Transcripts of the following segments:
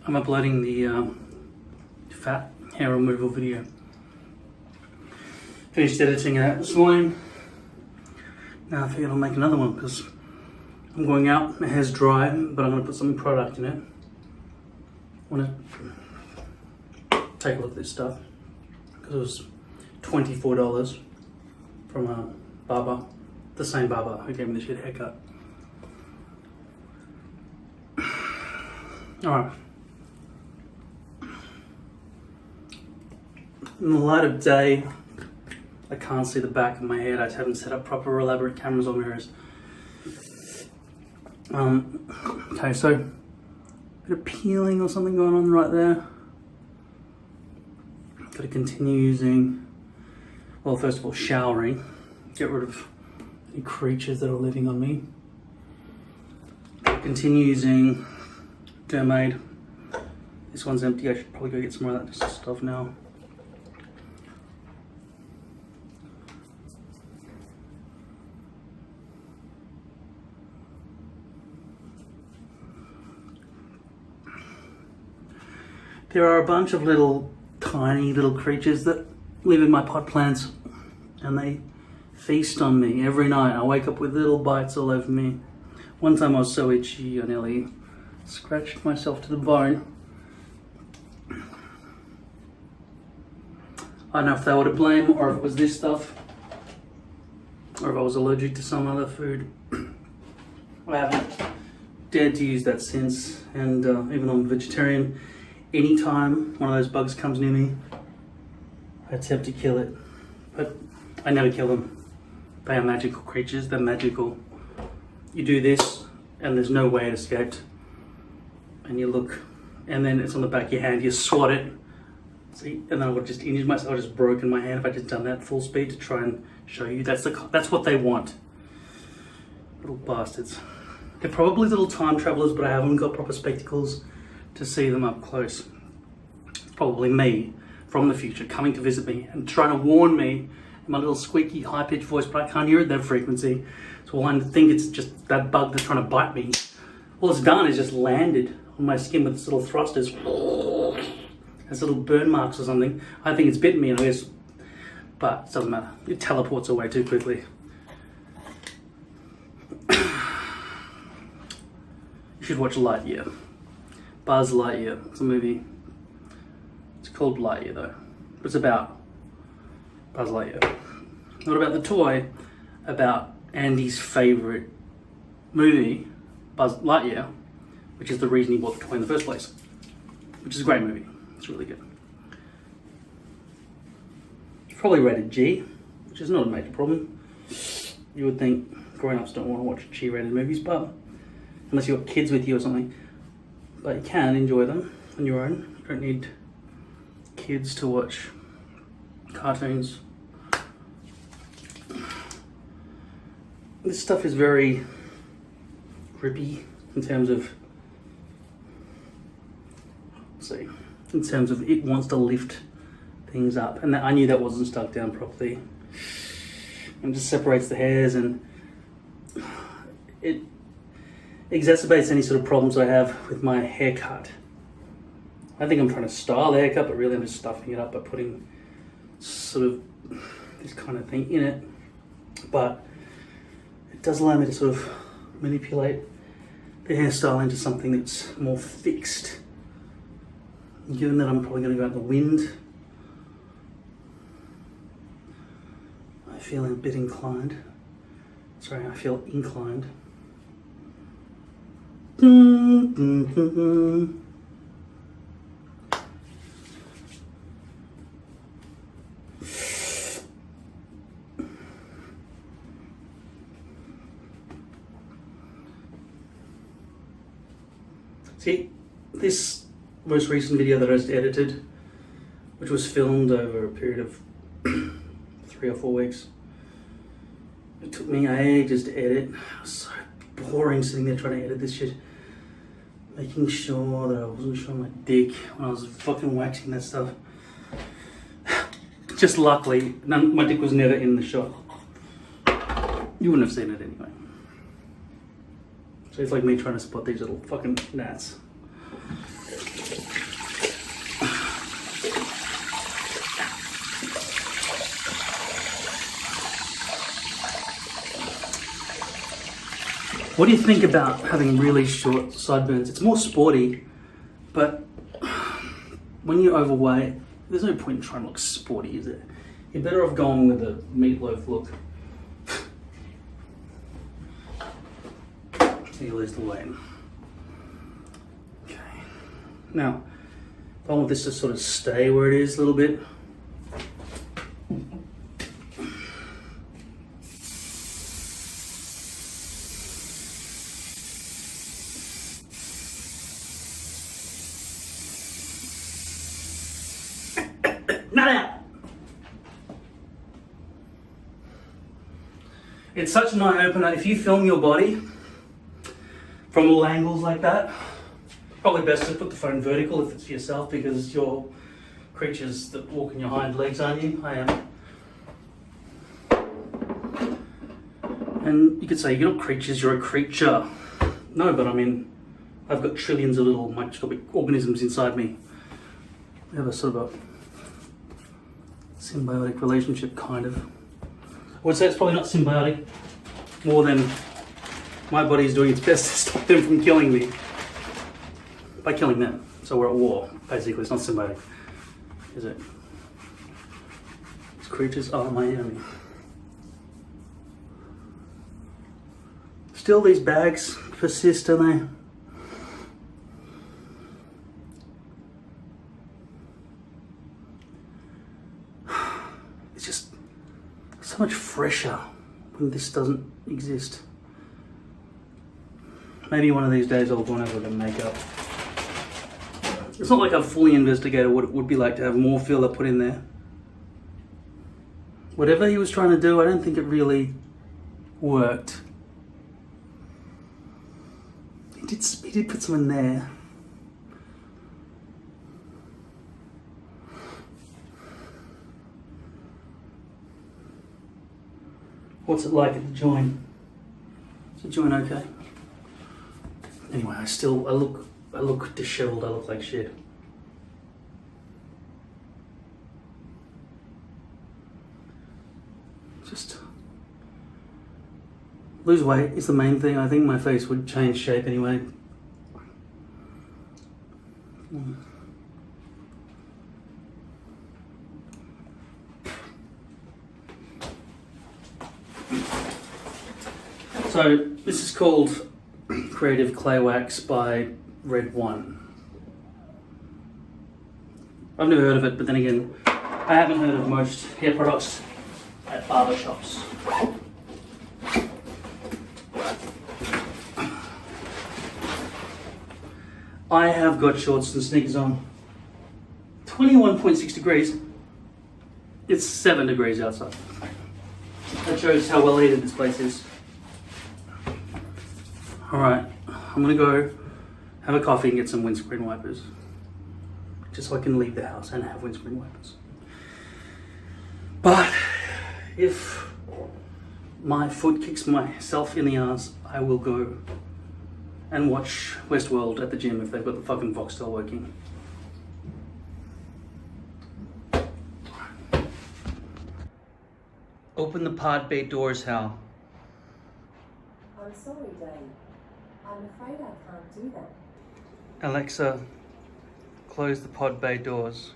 I'm uploading the fat hair removal video. Finished editing it this morning. Now I figured I'll make another one because I'm going out, my hair's dry, but I'm going to put some product in it. I want to take a look at this stuff because it was $24 from a barber, the same barber who gave me the shit haircut. Alright. In the light of day, I can't see the back of my head. I haven't set up proper elaborate cameras or mirrors. Okay, so a bit of peeling or something going on right there. Got to continue using, well, first of all, showering. Get rid of any creatures that are living on me. Continue using Dermaid. This one's empty. I should probably go get some more of that stuff now. There are a bunch of tiny little creatures that live in my pot plants, and they feast on me every night. I wake up with little bites all over me. One time I was so itchy, I nearly scratched myself to the bone. I don't know if they were to blame, or if it was this stuff, or if I was allergic to some other food. I haven't dared to use that since, and even though I'm a vegetarian, anytime one of those bugs comes near me, I attempt to kill it, but I never kill them. They are magical creatures, they're magical. You do this, and there's no way it escaped. And you look, and then it's on the back of your hand, you swat it, see, and then I would have just injured myself, I would have just broken my hand if I just done that full speed to try and show you. That's what they want. Little bastards. They're probably little time travelers, but I haven't got proper spectacles to see them up close. It's probably me from the future coming to visit me and trying to warn me in my little squeaky high-pitched voice, but I can't hear it that frequency. So I think it's just that bug that's trying to bite me. All it's done is just landed on my skin with its little thrusters. Has little burn marks or something. I think it's bitten me, I guess, but it doesn't matter. It teleports away too quickly. You should watch Lightyear. Buzz Lightyear. It's a movie. It's called Lightyear though. But it's about Buzz Lightyear. Not about the toy, about Andy's favourite movie, Buzz Lightyear, which is the reason he bought the toy in the first place. Which is a great movie. It's really good. It's probably rated G, which is not a major problem. You would think grown-ups don't want to watch G-rated movies, but unless you've got kids with you or something. But you can enjoy them on your own. You don't need kids to watch cartoons. This stuff is very grippy in terms of, it wants to lift things up. And I knew that wasn't stuck down properly. And just separates the hairs, and it exacerbates any sort of problems I have with my haircut. I think I'm trying to style the haircut, but really I'm just stuffing it up by putting sort of this kind of thing in it. But it does allow me to sort of manipulate the hairstyle into something that's more fixed. Given that I'm probably going to go out in the wind, I feel a bit inclined. Sorry, I feel inclined. See, this most recent video that I just edited, which was filmed over a period of 3 or 4 weeks, it took me ages to edit. It was so boring sitting there trying to edit this shit, making sure that I wasn't showing my dick when I was fucking waxing that stuff. Just luckily, my dick was never in the shot. You wouldn't have seen it anyway. So it's like me trying to spot these little fucking gnats. What do you think about having really short sideburns? It's more sporty, but when you're overweight, there's no point in trying to look sporty, is there? You're better off going with a meatloaf look. So you lose the weight. Okay. Now, I want this to sort of stay where it is a little bit. Not out! It's such an eye-opener. If you film your body from all angles like that, probably best to put the phone vertical if it's yourself, because you're creatures that walk on your hind legs, aren't you? I am. And you could say you're not creatures, you're a creature. No, but I mean, I've got trillions of little microscopic organisms inside me. We have a sort of a symbiotic relationship, kind of. I would say it's probably not symbiotic, more than my body's doing its best to stop them from killing me by killing them. So we're at war, basically. It's not symbiotic, is it? These creatures are my enemy. Still, these bags persist, don't they? It's just so much fresher when this doesn't exist. Maybe one of these days I'll go and have a look at makeup. It's not like I've fully investigated what it would be like to have more filler put in there. Whatever he was trying to do, I don't think it really worked. He did put some in there. What's it like at the joint? Is the joint okay? Anyway, I look disheveled. I look like shit. Just lose weight is the main thing. I think my face would change shape anyway. So this is called Creative Clay Wax by Red One. I've never heard of it, but then again, I haven't heard of most hair products at barber shops. I have got shorts and sneakers on. 21.6 degrees. It's 7 degrees outside. That shows how well heated this place is. Alright, I'm gonna go have a coffee and get some windscreen wipers. Just so I can leave the house and have windscreen wipers. But if my foot kicks myself in the ass, I will go and watch Westworld at the gym if they've got the fucking Voxtel working. Open the pod bay doors, Hal. I'm sorry, Dave. I'm afraid I can't do that. Alexa, close the pod bay doors.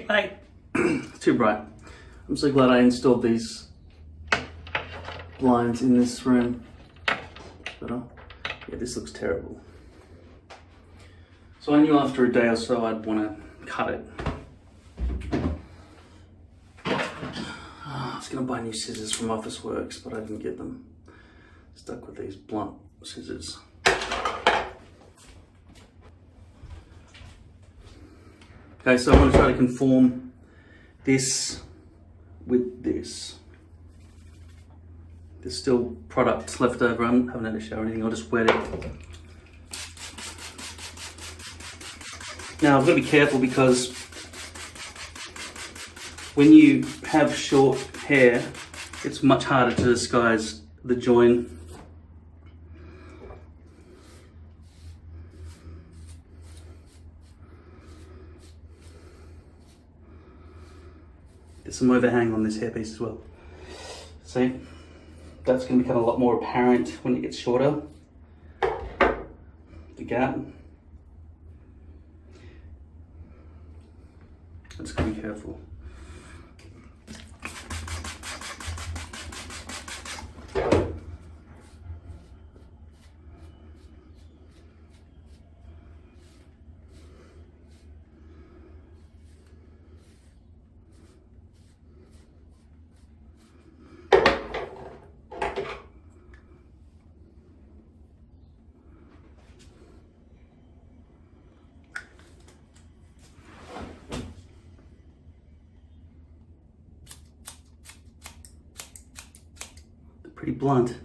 Hey, it's too bright. I'm so glad I installed these blinds in this room. But yeah, this looks terrible. So I knew after a day or so I'd want to cut it. I was going to buy new scissors from Officeworks, but I didn't get them. Stuck with these blunt scissors. Okay, so I'm going to try to conform this with this. There's still product left over. I haven't had a shower or anything. I'll just wet it. Now I've got to be careful because when you have short hair, it's much harder to disguise the join. There's some overhang on this hairpiece as well. See, that's going to become a lot more apparent when it gets shorter. The gap. Just got to be careful. Pretty blunt.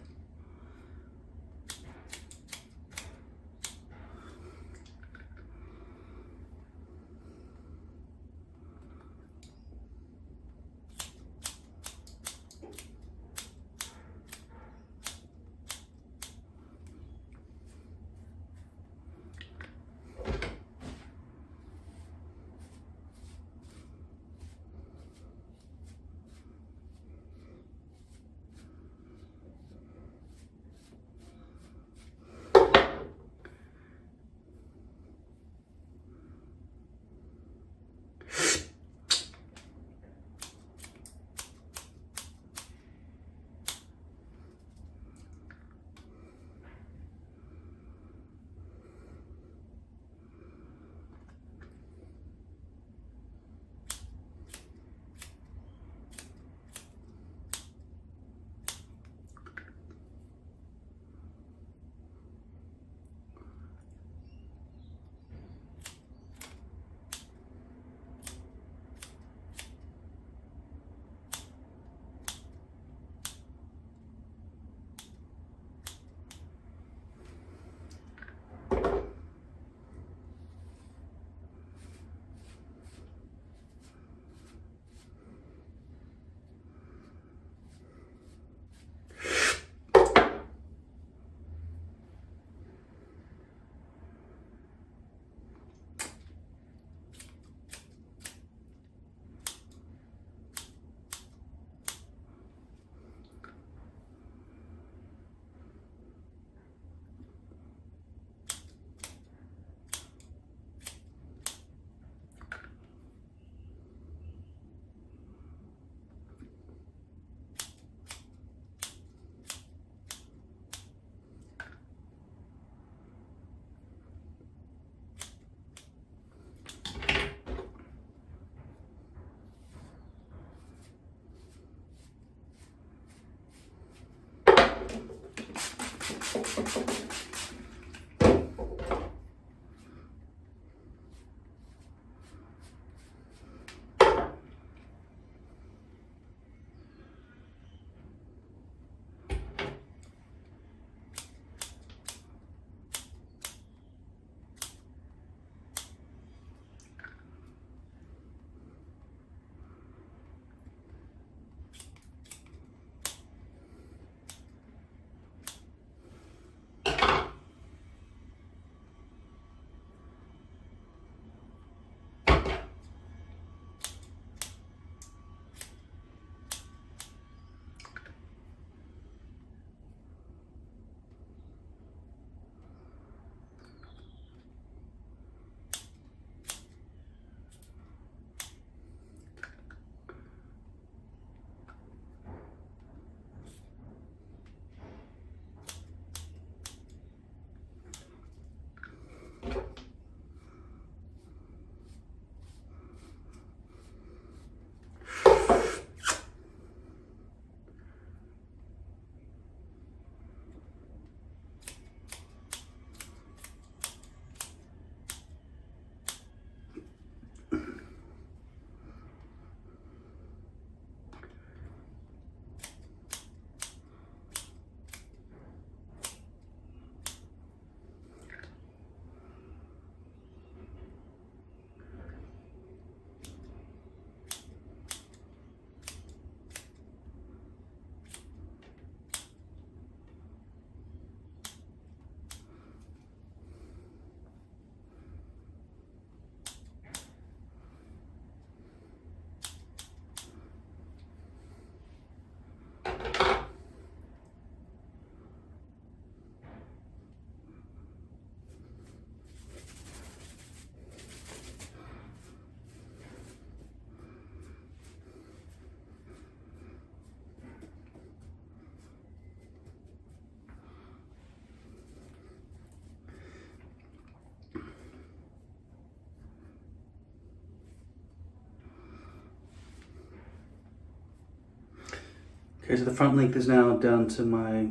Okay, so the front length is now down to my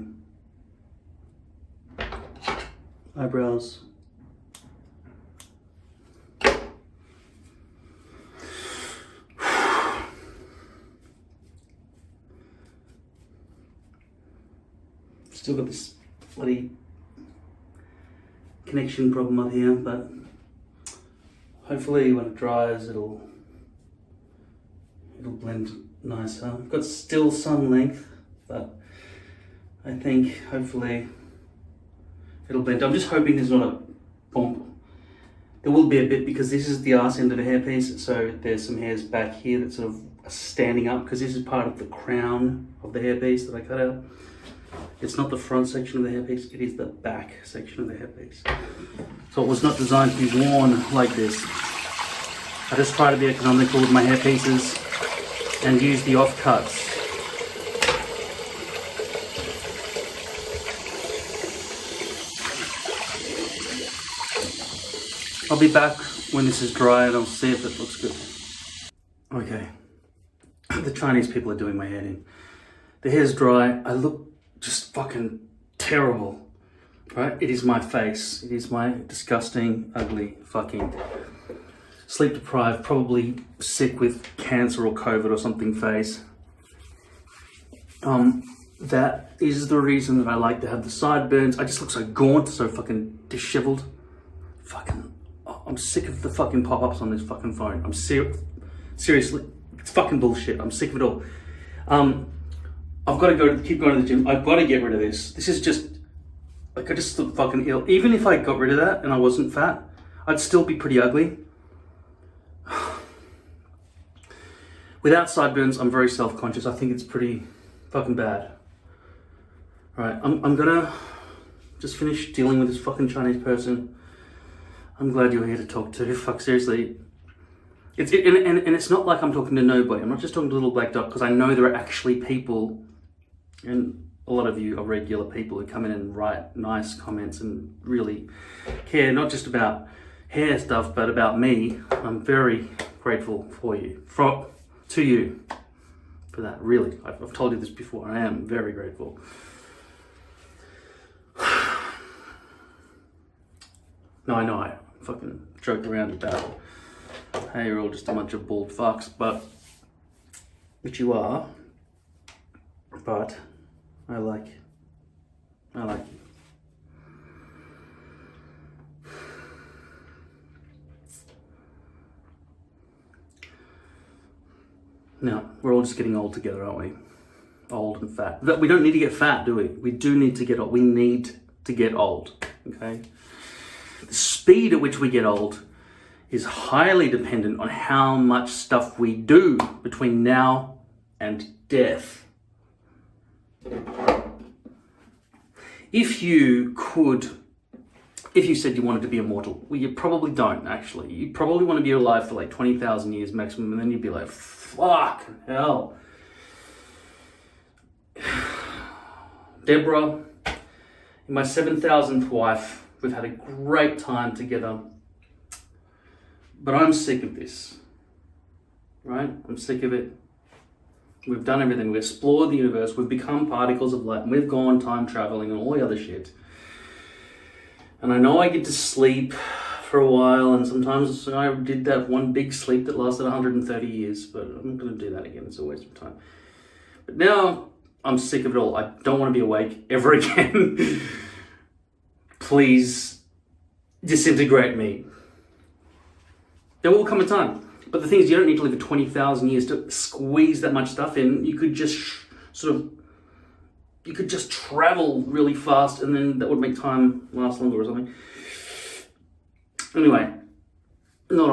eyebrows. Still got this bloody connection problem up here, but hopefully when it dries it'll blend nicer. I've got still some length, but I think hopefully it'll blend. I'm just hoping there's not a bump. There will be a bit because this is the arse end of the hairpiece, so there's some hairs back here that sort of are standing up because this is part of the crown of the hairpiece that I cut out. It's not the front section of the hairpiece, it is the back section of the hairpiece. So it was not designed to be worn like this. I just try to be economical with my hairpieces and use the offcuts. I'll be back when this is dry and I'll see if it looks good. Okay, the Chinese people are doing my head in. The hair's dry, I look just fucking terrible, right? It is my face. It is my disgusting, ugly, fucking sleep deprived, probably sick with cancer or COVID or something face. That is the reason that I like to have the sideburns. I just look so gaunt, so fucking disheveled. Fucking, I'm sick of the fucking pop-ups on this fucking phone. I'm seriously, it's fucking bullshit. I'm sick of it all. I've got to keep going to the gym. I've got to get rid of this. This is just, like, I just look fucking ill. Even if I got rid of that and I wasn't fat, I'd still be pretty ugly. Without sideburns, I'm very self-conscious. I think it's pretty fucking bad. Right, I'm gonna just finish dealing with this fucking Chinese person. I'm glad you're here to talk to. Fuck, seriously. And it's not like I'm talking to nobody. I'm not just talking to little black dot, because I know there are actually people, and a lot of you are regular people who come in and write nice comments and really care, not just about hair stuff, but about me. I'm very grateful for you, to you for that, really. I've told you this before. I am very grateful. No, I know I fucking joked around about, hey, you're all just a bunch of bald fucks, which you are, but I like you. Now, we're all just getting old together, aren't we? Old and fat. But we don't need to get fat, do we? We do need to get old. We need to get old, okay? The speed at which we get old is highly dependent on how much stuff we do between now and death. If you said you wanted to be immortal, well, you probably don't, actually. You probably want to be alive for like 20,000 years maximum, and then you'd be like, fuck, hell. Deborah, my 7,000th wife, we've had a great time together, but I'm sick of this, right? I'm sick of it. We've done everything. We've explored the universe. We've become particles of light, and we've gone time traveling and all the other shit. And I know I get to sleep for a while, and sometimes I did that one big sleep that lasted 130 years, but I'm not going to do that again. It's a waste of time. But now I'm sick of it all. I don't want to be awake ever again. Please disintegrate me. There will come a time. But the thing is, you don't need to live for 20,000 years to squeeze that much stuff in. You could just you could just travel really fast, and then that would make time last longer or something. Anyway, not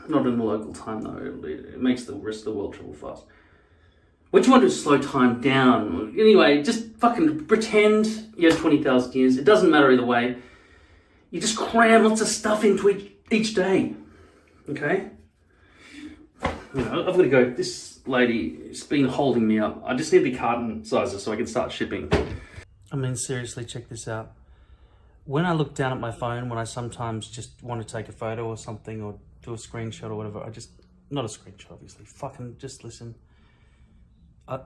in the local time though. It makes the rest of the world travel fast. What do you want to do? Slow time down? Anyway, just fucking pretend you have 20,000 years. It doesn't matter either way. You just cram lots of stuff into each day. Okay? You know, I've got to go. This lady has been holding me up. I just need the carton sizes so I can start shipping. I mean, seriously, check this out. When I look down at my phone, when I sometimes just want to take a photo or something, or do a screenshot or whatever, not a screenshot, obviously. Fucking just listen.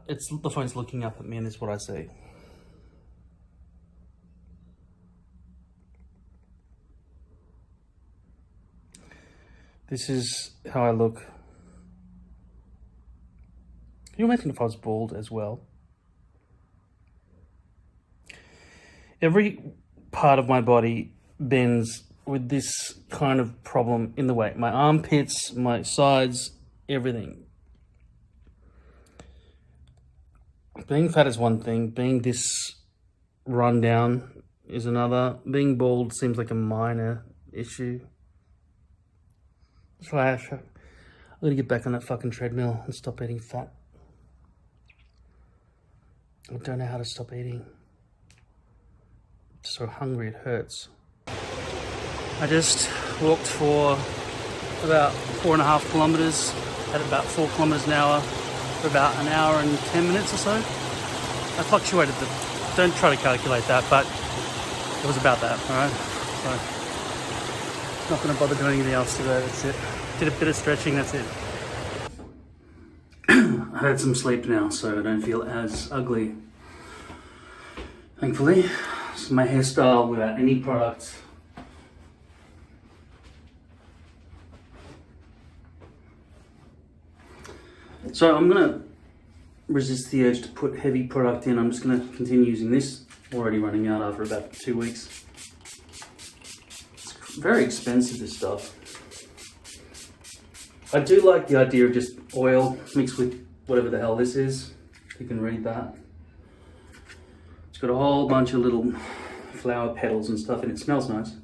It's the phone's looking up at me, and this is what I see. This is how I look. Can you imagine if I was bald as well? Every part of my body bends with this kind of problem in the way. My armpits, my sides, everything. Being fat is one thing. Being this run down is another. Being bald seems like a minor issue. That's why I'm gonna get back on that fucking treadmill and stop eating fat. I don't know how to stop eating. I'm so hungry it hurts. I just walked for about 4.5 kilometers at about 4 kilometers an hour for about an hour and 10 minutes or so. I fluctuated don't try to calculate that, but it was about that, all right? So, not gonna bother doing anything else today, that's it. Did a bit of stretching, that's it. I've had some sleep now, so I don't feel as ugly. Thankfully. So my hairstyle without any product. So I'm gonna resist the urge to put heavy product in. I'm just gonna continue using this. Already running out after about 2 weeks. It's very expensive, this stuff. I do like the idea of just oil mixed with whatever the hell this is. You can read that. It's got a whole bunch of little flower petals and stuff, and it smells nice.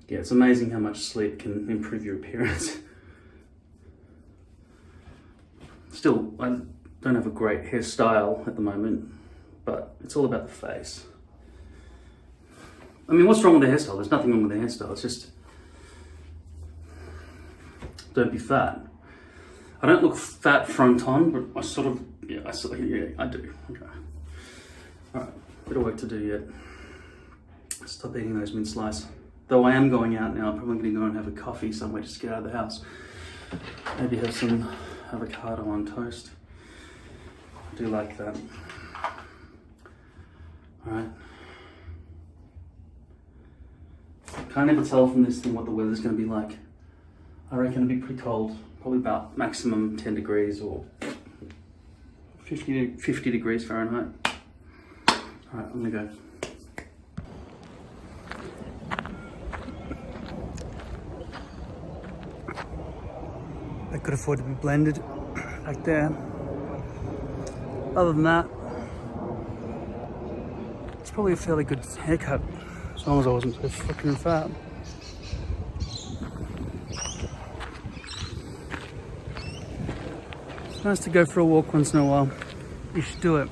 Yeah, it's amazing how much sleep can improve your appearance. Still, I don't have a great hairstyle at the moment, but it's all about the face. I mean, what's wrong with the hairstyle? There's nothing wrong with the hairstyle. It's just, don't be fat. I don't look fat front on, but I sort of, yeah, I do. Okay. All right, bit of work to do yet. Stop eating those mint slice. Though I am going out now, I'm probably going to go and have a coffee somewhere just to get out of the house. Maybe have some avocado on toast. I do like that. All right. Can't ever tell from this thing what the weather's going to be like. I reckon it'll be pretty cold. Probably about maximum 10 degrees or 50 degrees Fahrenheit. All right, I'm going to go. I could afford to be blended back there. Other than that, it's probably a fairly good haircut, as long as I wasn't so fucking fat. It's nice to go for a walk once in a while. You should do it.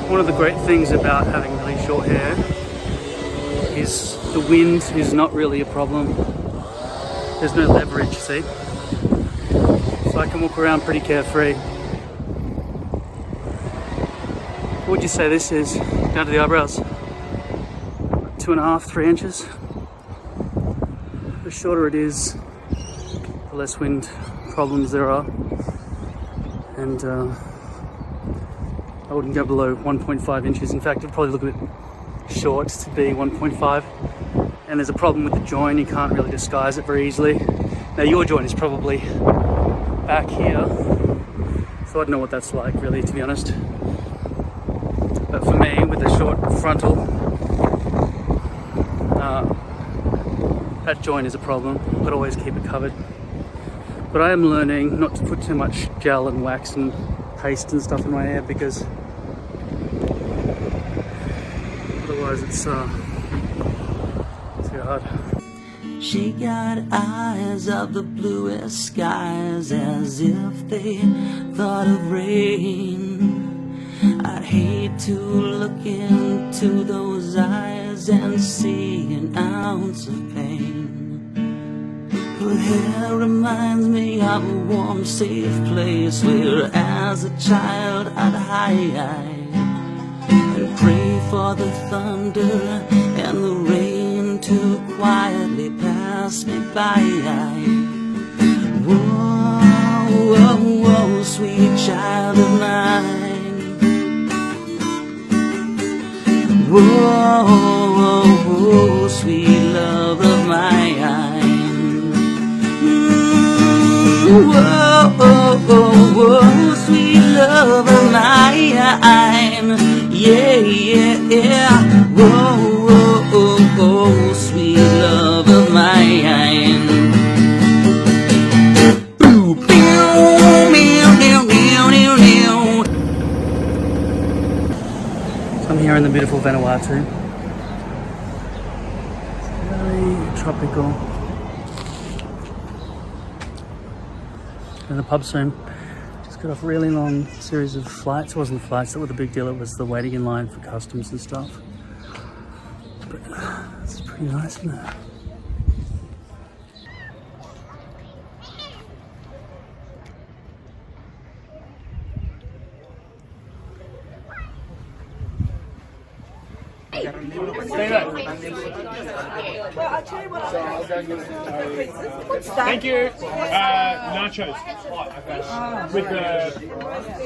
One of the great things about having really short hair is the wind is not really a problem. There's no leverage, see? So I can walk around pretty carefree. What would you say this is? Down to the eyebrows. 2.5, 3 inches. The shorter it is, the less wind problems there are. And I wouldn't go below 1.5 inches. In fact, it'd probably look a bit short to be 1.5. And there's a problem with the join, you can't really disguise it very easily. Now your join is probably back here, so I don't know what that's like really, to be honest. But for me, with the short frontal, that join is a problem. I've got to always keep it covered. But I am learning not to put too much gel and wax and paste and stuff in my hair, because otherwise it's too hard. She got eyes of the bluest skies, as if they thought of rain. I'd hate to look into those eyes and see an ounce of pain. Her hair reminds me of a warm, safe place where as a child I'd hide and pray for the thunder and the rain seem to quietly pass me by. Whoa, whoa, whoa, sweet child of mine. Whoa, whoa, whoa, sweet love of mine. Whoa, whoa, whoa, sweet love of mine. Yeah, yeah, yeah. Whoa, whoa, whoa, sweet love of mine. I'm here in the beautiful Vanuatu. Very tropical. And the pub soon. Just got off a really long series of flights. It wasn't the flights that were the big deal, it was the waiting in line for customs and stuff. But it's pretty nice, isn't it? Thank you. Nachos. With the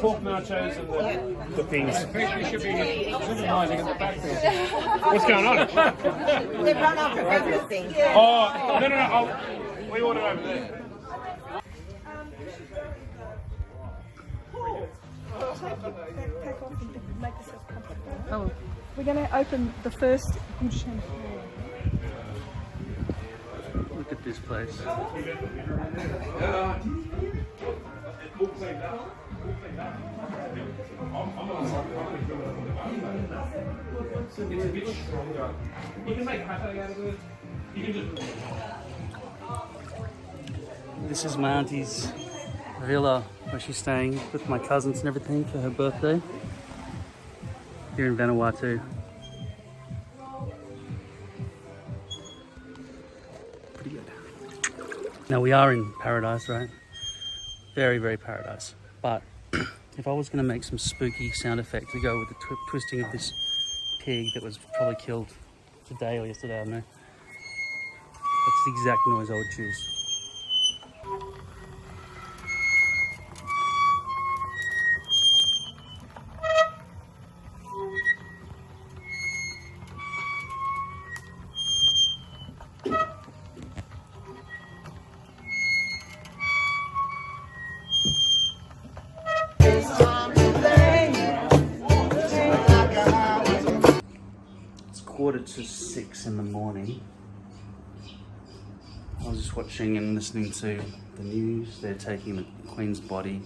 pork nachos and the things. What's going on? They run off of everything. Oh, no. We order over there. Oh. We're going to open the first good champagne. Look at this place. It's a bit stronger. You can make pate out of it. You can just... This is my auntie's villa where she's staying with my cousins and everything for her birthday. Here in Vanuatu. Pretty good. Now we are in paradise, right? Very, very paradise. But if I was going to make some spooky sound effect to go with the twisting of this pig that was probably killed today or yesterday, I don't know. That's the exact noise I would choose. It's 5:45 in the morning. I was just watching and listening to the news. They're taking the Queen's body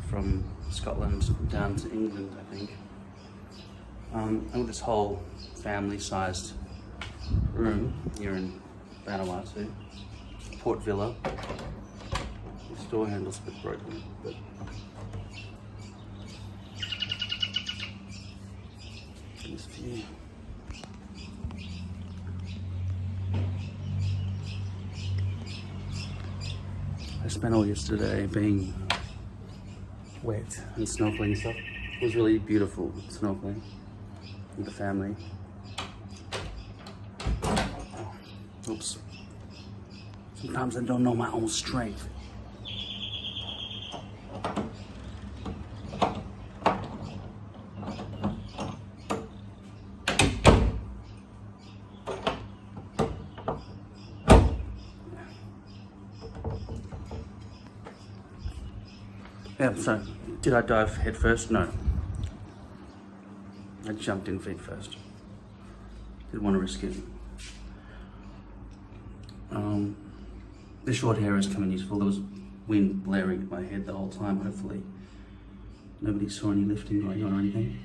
from Scotland down to England, I think. And with this whole family-sized room here in Vanuatu, Port Villa. This door handle's a bit broken, but this view. I spent all yesterday being wet and snorkeling and stuff. It was really beautiful snorkeling with the family. Oh, oops. Sometimes I don't know my own strength. Yeah, so did I dive head first? No. I jumped in feet first. Didn't want to risk it. The short hair has come in useful. There was wind blaring at my head the whole time. Hopefully nobody saw any lifting going on or anything.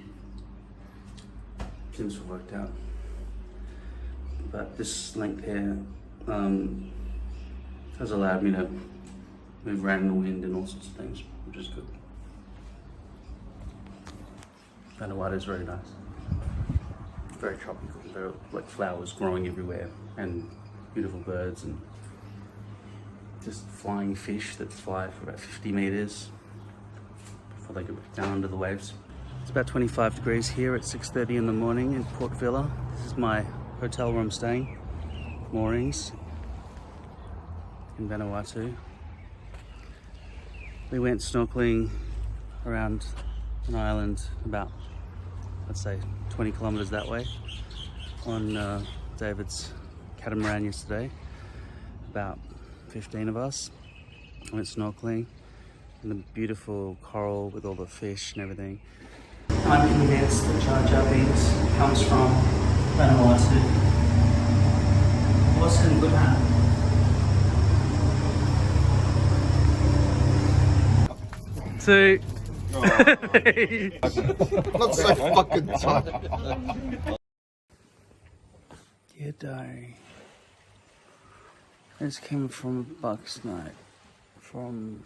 Seems to have worked out. But this length hair has allowed me to move around in the wind and all sorts of things, which is good. Vanuatu is very nice. Very tropical. There are like flowers growing everywhere and beautiful birds and just flying fish that fly for about 50 meters before they go back down under the waves. It's about 25 degrees here at 6:30 in the morning in Port Villa. This is my hotel where I'm staying, moorings in Vanuatu. We went snorkeling around an island about, let's say, 20 kilometers that way on David's catamaran yesterday. About 15 of us went snorkeling in the beautiful coral with all the fish and everything. I'm convinced that Jar Jar Binks comes from Vanuatu. What's in good hand? Two. Not so fucking tight. Dear diary. This came from a Bucks night from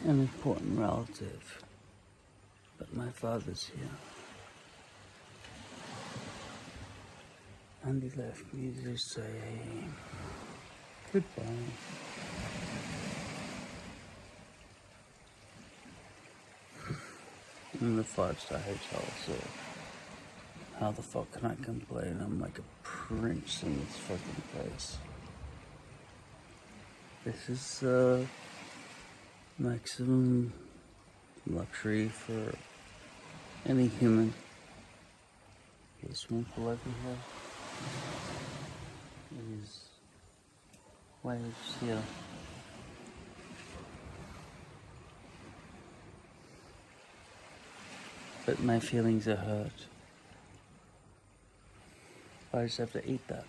an important relative, but my father's here. And he left me to say goodbye. In the 5-star hotel, so how the fuck can I complain? I'm like a prince in this fucking place. This is maximum luxury for any human. The swimming pool over here. These waves here. But my feelings are hurt. I just have to eat that.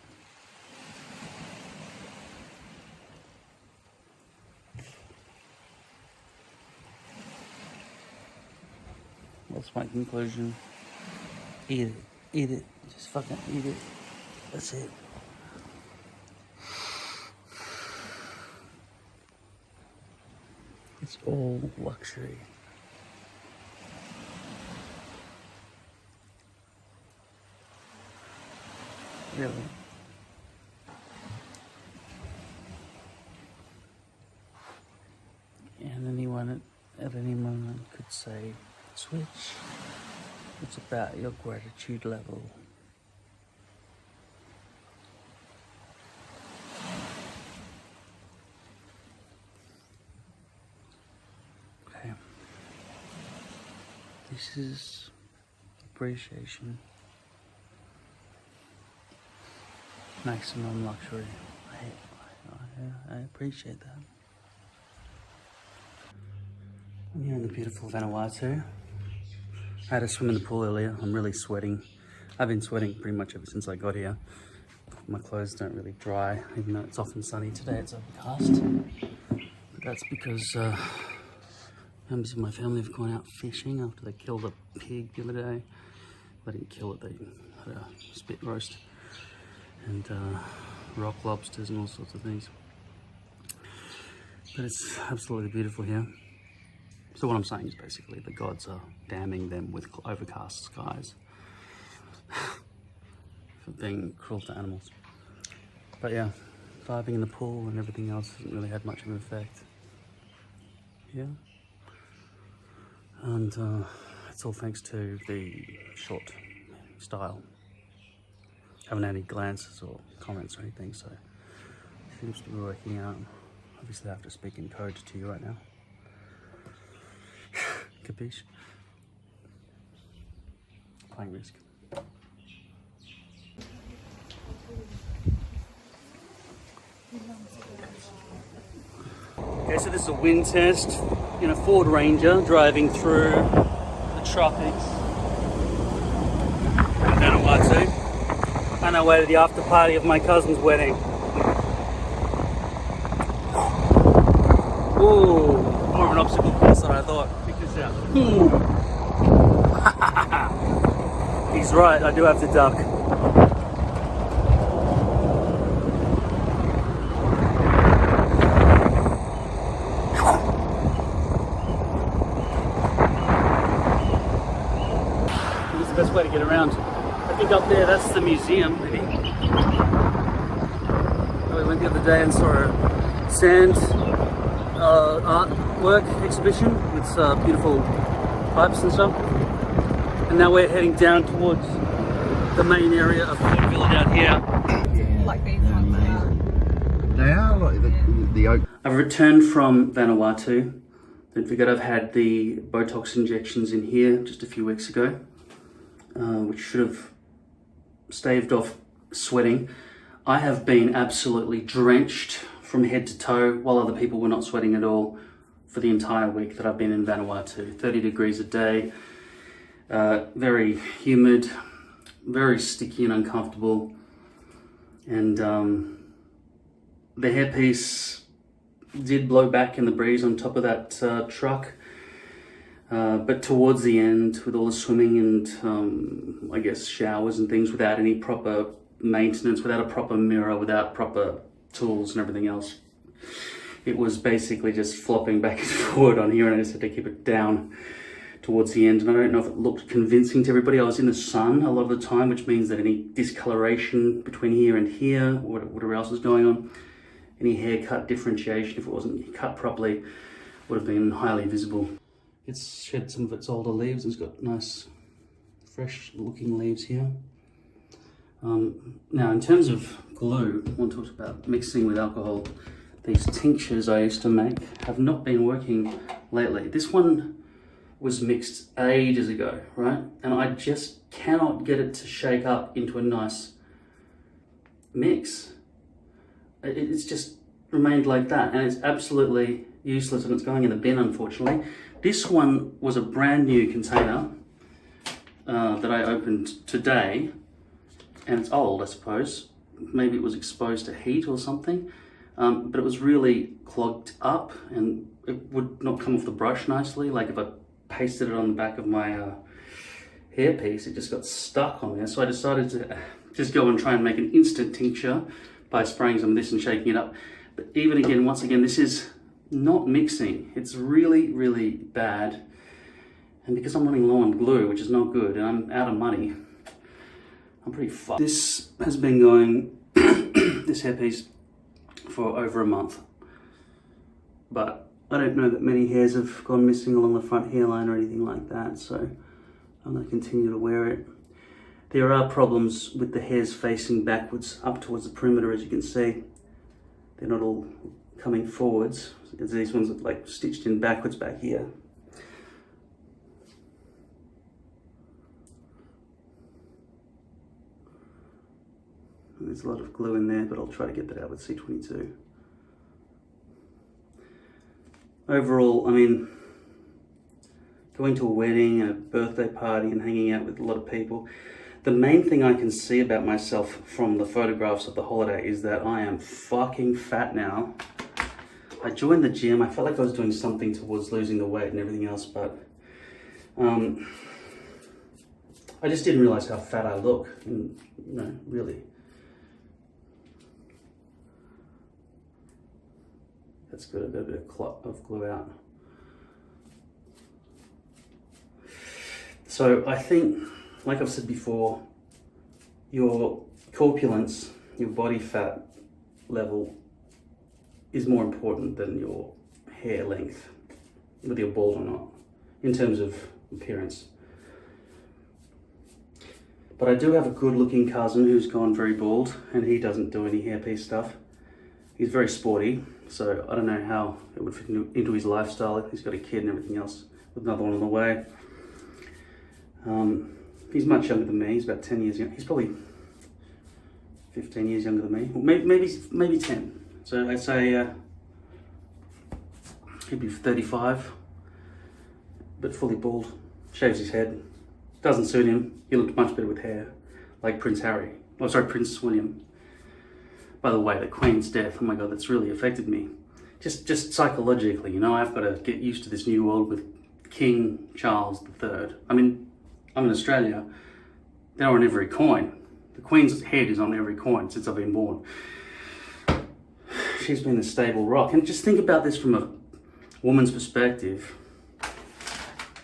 That's my conclusion. Eat it. Eat it. Just fucking eat it. That's it. It's all luxury. Really. And anyone at any moment could say, switch. It's about your gratitude level. Okay. This is appreciation. Maximum luxury. I appreciate that. I'm here in the beautiful Vanuatu. I had a swim in the pool earlier. I'm really sweating. I've been sweating pretty much ever since I got here. My clothes don't really dry, even though it's often sunny. Today it's overcast. But that's because members of my family have gone out fishing after they killed a pig the other day. They didn't kill it, they had a spit roast. And rock lobsters and all sorts of things. But it's absolutely beautiful here. So what I'm saying is basically the gods are damning them with overcast skies for being cruel to animals. But yeah, diving in the pool and everything else hasn't really had much of an effect. Yeah. And it's all thanks to the short style. Haven't had any glances or comments or anything, so it seems to be working out. Obviously I have to speak in code to you right now. Capiche? Playing Risk. Okay, so this is a wind test in a Ford Ranger driving through the tropics. Vanuatu. On our way to the after party of my cousin's wedding. Ooh, more of an obstacle course than I thought. Check this out. He's right, I do have to duck. This is the best way to get around. I think up there, that's the museum, maybe. We went the other day and saw a sand artwork exhibition with beautiful pipes and stuff. And now we're heading down towards the main area of Port Vila down here. Like these ones are. They are like the oak. I've returned from Vanuatu. Don't forget I've had the Botox injections in here just a few weeks ago, which should have staved off sweating. I have been absolutely drenched from head to toe while other people were not sweating at all for the entire week that I've been in Vanuatu. 30 degrees a day, very humid, very sticky and uncomfortable. And the hairpiece did blow back in the breeze on top of that truck. But towards the end, with all the swimming and I guess showers and things without any proper maintenance, without a proper mirror, without proper tools and everything else, it was basically just flopping back and forward on here, and I just had to keep it down towards the end. And I don't know if it looked convincing to everybody. I was in the sun a lot of the time, which means that any discoloration between here and here, or whatever else was going on, any haircut differentiation, if it wasn't cut properly, would have been highly visible. It's shed some of its older leaves. It's got nice, fresh looking leaves here. Now, in terms of glue, I want to talk about mixing with alcohol. These tinctures I used to make have not been working lately. This one was mixed ages ago, right? And I just cannot get it to shake up into a nice mix. It's just remained like that, and it's absolutely useless, and it's going in the bin, unfortunately. This one was a brand new container that I opened today, and it's old, I suppose. Maybe it was exposed to heat or something, but it was really clogged up, and it would not come off the brush nicely. Like if I pasted it on the back of my hairpiece, it just got stuck on there. So I decided to just go and try and make an instant tincture by spraying some of this and shaking it up. But even again, once again, this is not mixing. It's really, really bad. And because I'm running low on glue, which is not good, and I'm out of money, I'm pretty fucked. This has been going, this hairpiece, for over a month. But I don't know that many hairs have gone missing along the front hairline or anything like that, so I'm going to continue to wear it. There are problems with the hairs facing backwards up towards the perimeter, as you can see. They're not all coming forwards. These ones are like stitched in backwards back here. There's a lot of glue in there, but I'll try to get that out with C22. Overall, I mean, going to a wedding and a birthday party and hanging out with a lot of people, the main thing I can see about myself from the photographs of the holiday is that I am fucking fat now. I joined the gym. I felt like I was doing something towards losing the weight and everything else, but I just didn't realize how fat I look, and, you know, really. That's good, a bit of glue out. So I think, like I've said before, your corpulence, your body fat level is more important than your hair length, whether you're bald or not, in terms of appearance. But I do have a good looking cousin who's gone very bald, and he doesn't do any hairpiece stuff. He's very sporty, so I don't know how it would fit into his lifestyle. He's got a kid and everything else, with another one on the way. He's much younger than me. He's about 10 years young. He's probably 15 years younger than me. Well, maybe 10. So I'd say he'd be 35, but fully bald. Shaves his head. Doesn't suit him. He looked much better with hair, like Prince Harry. Oh, sorry, Prince William. By the way, the Queen's death, oh my God, that's really affected me. Just psychologically, you know, I've got to get used to this new world with King Charles III. I mean, I'm in Australia, they're on every coin. The Queen's head is on every coin since I've been born. She's been a stable rock. And just think about this from a woman's perspective.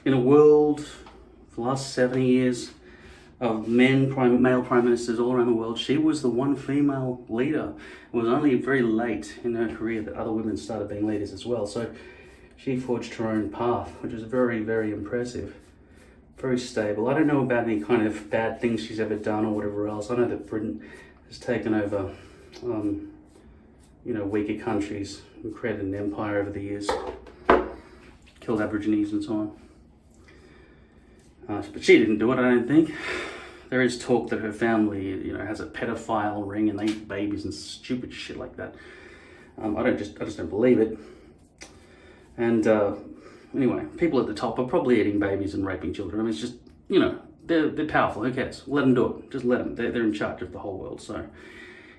In a world for the last 70 years of male prime ministers all around the world, she was the one female leader. It was only very late in her career that other women started being leaders as well. So she forged her own path, which was very, very impressive very stable. I don't know about any kind of bad things she's ever done or whatever else. I know that Britain has taken over, weaker countries and created an empire over the years, killed Aborigines and so on. But she didn't do it, I don't think. There is talk that her family, has a pedophile ring and they eat babies and stupid shit like that. I just don't believe it. And anyway, people at the top are probably eating babies and raping children. I mean, it's just, they're powerful. Who cares? Let them do it. Just let them. They're in charge of the whole world. So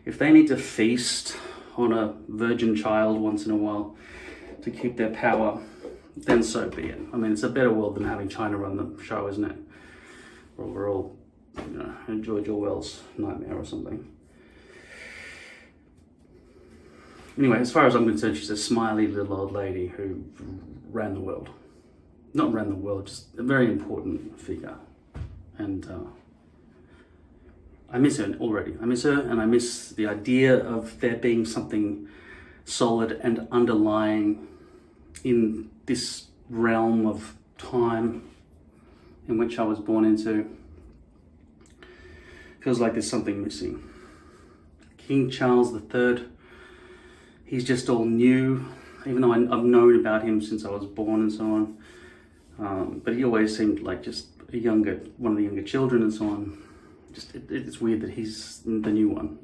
if they need to feast on a virgin child once in a while to keep their power, then so be it. I mean, it's a better world than having China run the show, isn't it? Or we're all, George Orwell's nightmare or something. Anyway, as far as I'm concerned, she's a smiley little old lady who ran the world. Not ran the world, just a very important figure. And I miss her already. I miss her, and I miss the idea of there being something solid and underlying in this realm of time in which I was born into. Feels like there's something missing. King Charles III, he's just all new, even though I've known about him since I was born and so on. But he always seemed like just one of the younger children and so on. Just it's weird that he's the new one.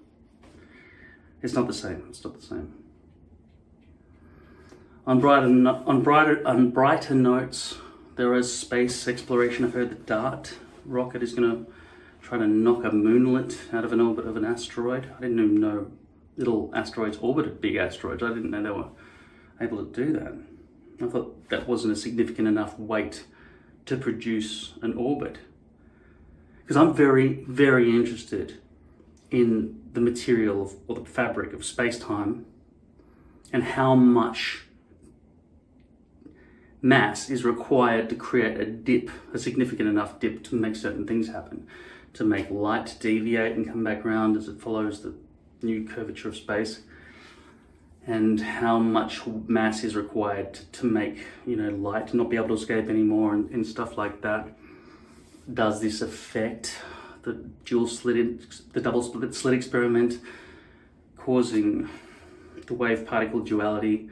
It's not the same. It's not the same. On brighter notes, there is space exploration. I've heard the DART rocket is going to try to knock a moonlet out of an orbit of an asteroid. I didn't even know little asteroids orbited big asteroids. I didn't know they were able to do that. I thought that wasn't a significant enough weight to produce an orbit. Because I'm very, very interested in the material or the fabric of space-time and how much mass is required to create a significant enough dip to make certain things happen, to make light deviate and come back around as it follows the new curvature of space, and how much mass is required to make light not be able to escape anymore and stuff like that. Does this affect the double slit experiment, causing the wave particle duality?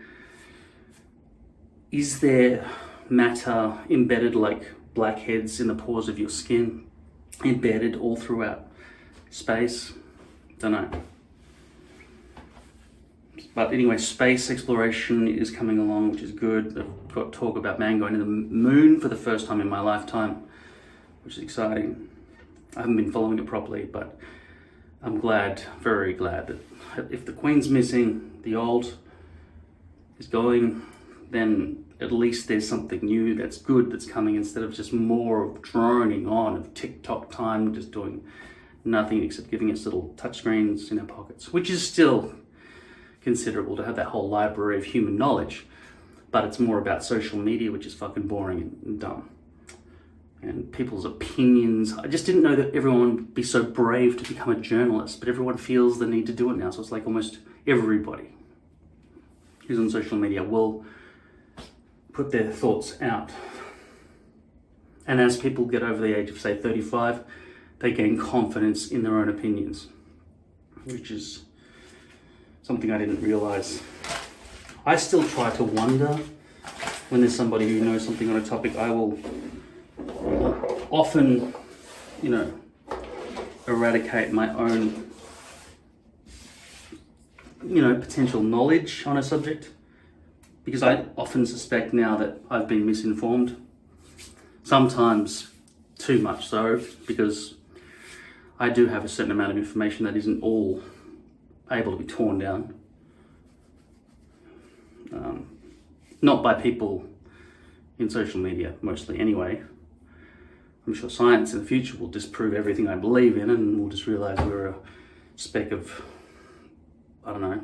Is there matter embedded like blackheads in the pores of your skin, embedded all throughout space? Don't know. But anyway, space exploration is coming along, which is good. I've got talk about man going to the moon for the first time in my lifetime, which is exciting. I haven't been following it properly, but I'm glad, very glad, that if the Queen's missing, the old is going, then at least there's something new that's good that's coming, instead of just more of droning on of TikTok time, just doing nothing except giving us little touchscreens in our pockets, which is still considerable to have that whole library of human knowledge, but it's more about social media, which is fucking boring and dumb. And people's opinions. I just didn't know that everyone would be so brave to become a journalist, but everyone feels the need to do it now. So it's like almost everybody who's on social media will put their thoughts out. And as people get over the age of, say, 35, they gain confidence in their own opinions, which is something I didn't realize. I still try to wonder when there's somebody who knows something on a topic. I will often, eradicate my own, potential knowledge on a subject, because I often suspect now that I've been misinformed. Sometimes too much so, because I do have a certain amount of information that isn't all able to be torn down. Not by people in social media, mostly anyway. I'm sure science in the future will disprove everything I believe in, and we'll just realize we're a speck of, I don't know,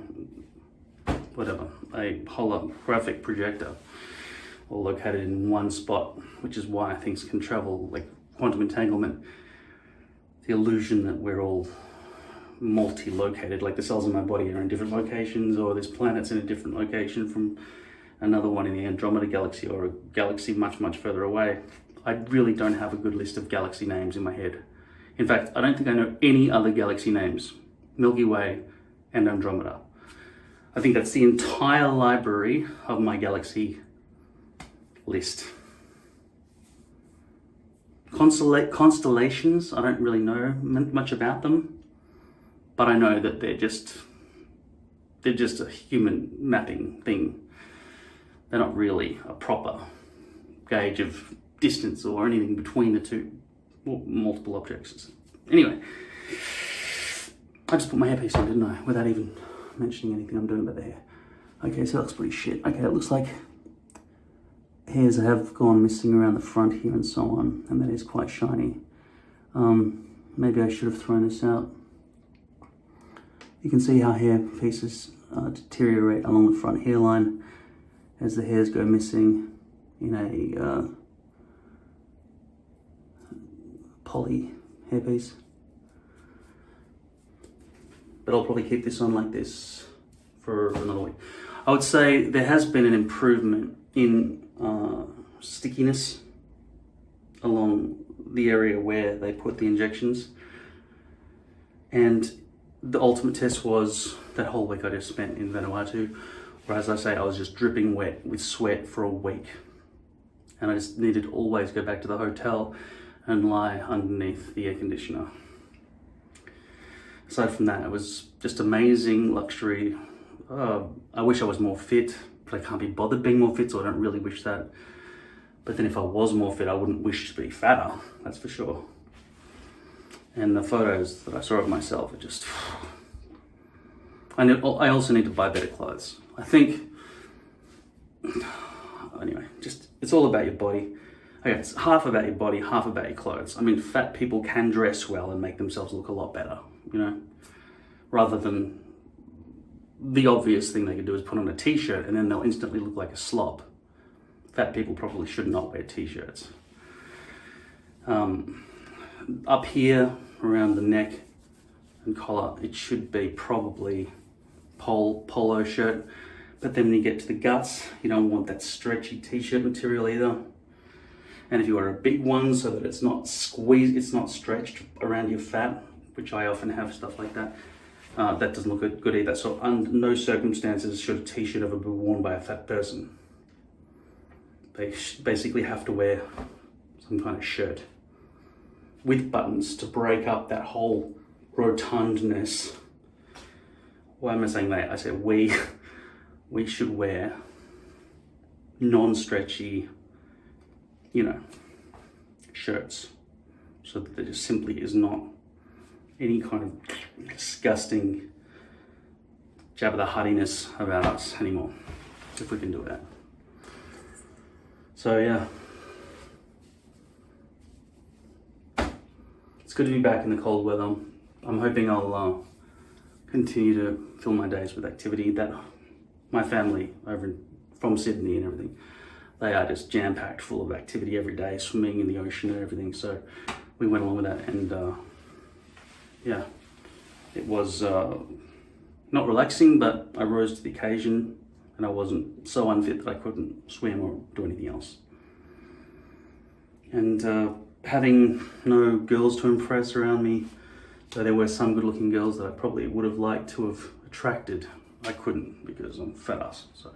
whatever, a holographic projector, all located in one spot, which is why things can travel, like quantum entanglement, the illusion that we're all multi-located, like the cells in my body are in different locations, or this planet's in a different location from another one in the Andromeda galaxy, or a galaxy much, much further away. I really don't have a good list of galaxy names in my head. In fact, I don't think I know any other galaxy names. Milky Way and Andromeda. I think that's the entire library of my galaxy list. Constellations, I don't really know much about them, but I know that they're just a human mapping thing. They're not really a proper gauge of distance or anything between the two multiple objects. Anyway, I just put my hairpiece on, didn't I? Without even mentioning anything I'm doing about the hair. Okay, so that looks pretty shit. Okay, it looks like hairs have gone missing around the front here and so on, and that is quite shiny. Maybe I should have thrown this out. You can see how hair pieces deteriorate along the front hairline as the hairs go missing in a poly hairpiece. But I'll probably keep this on like this for another week. I would say there has been an improvement in stickiness along the area where they put the injections. And the ultimate test was that whole week I just spent in Vanuatu, where, as I say, I was just dripping wet with sweat for a week. And I just needed to always go back to the hotel and lie underneath the air conditioner. Aside from that, it was just amazing luxury. I wish I was more fit, but I can't be bothered being more fit, so I don't really wish that. But then if I was more fit, I wouldn't wish to be fatter, that's for sure. And the photos that I saw of myself are just... I also need to buy better clothes. I think... Anyway, just, it's all about your body. Okay, it's half about your body, half about your clothes. I mean, fat people can dress well and make themselves look a lot better, you know? Rather than the obvious thing they could do is put on a t-shirt and then they'll instantly look like a slob. Fat people probably should not wear t-shirts. Up here, around the neck and collar, it should be probably polo shirt. But then when you get to the guts, you don't want that stretchy t-shirt material either. And if you wear a big one so that it's not squeezed, it's not stretched around your fat, which I often have stuff like that, that doesn't look good either. So under no circumstances should a t-shirt ever be worn by a fat person. They basically have to wear some kind of shirt with buttons to break up that whole rotundness. Why am I saying that? I said we should wear non-stretchy, you know, shirts, so that there just simply is not any kind of disgusting Jabba the Huttiness about us anymore, if we can do that. So yeah, it's good to be back in the cold weather. I'm hoping I'll continue to fill my days with activity. That my family from Sydney and everything, they are just jam-packed full of activity every day, swimming in the ocean and everything. So we went along with that, and yeah, it was not relaxing, but I rose to the occasion, and I wasn't so unfit that I couldn't swim or do anything else. And having no girls to impress around me, though there were some good-looking girls that I probably would have liked to have attracted, I couldn't because I'm fat ass. So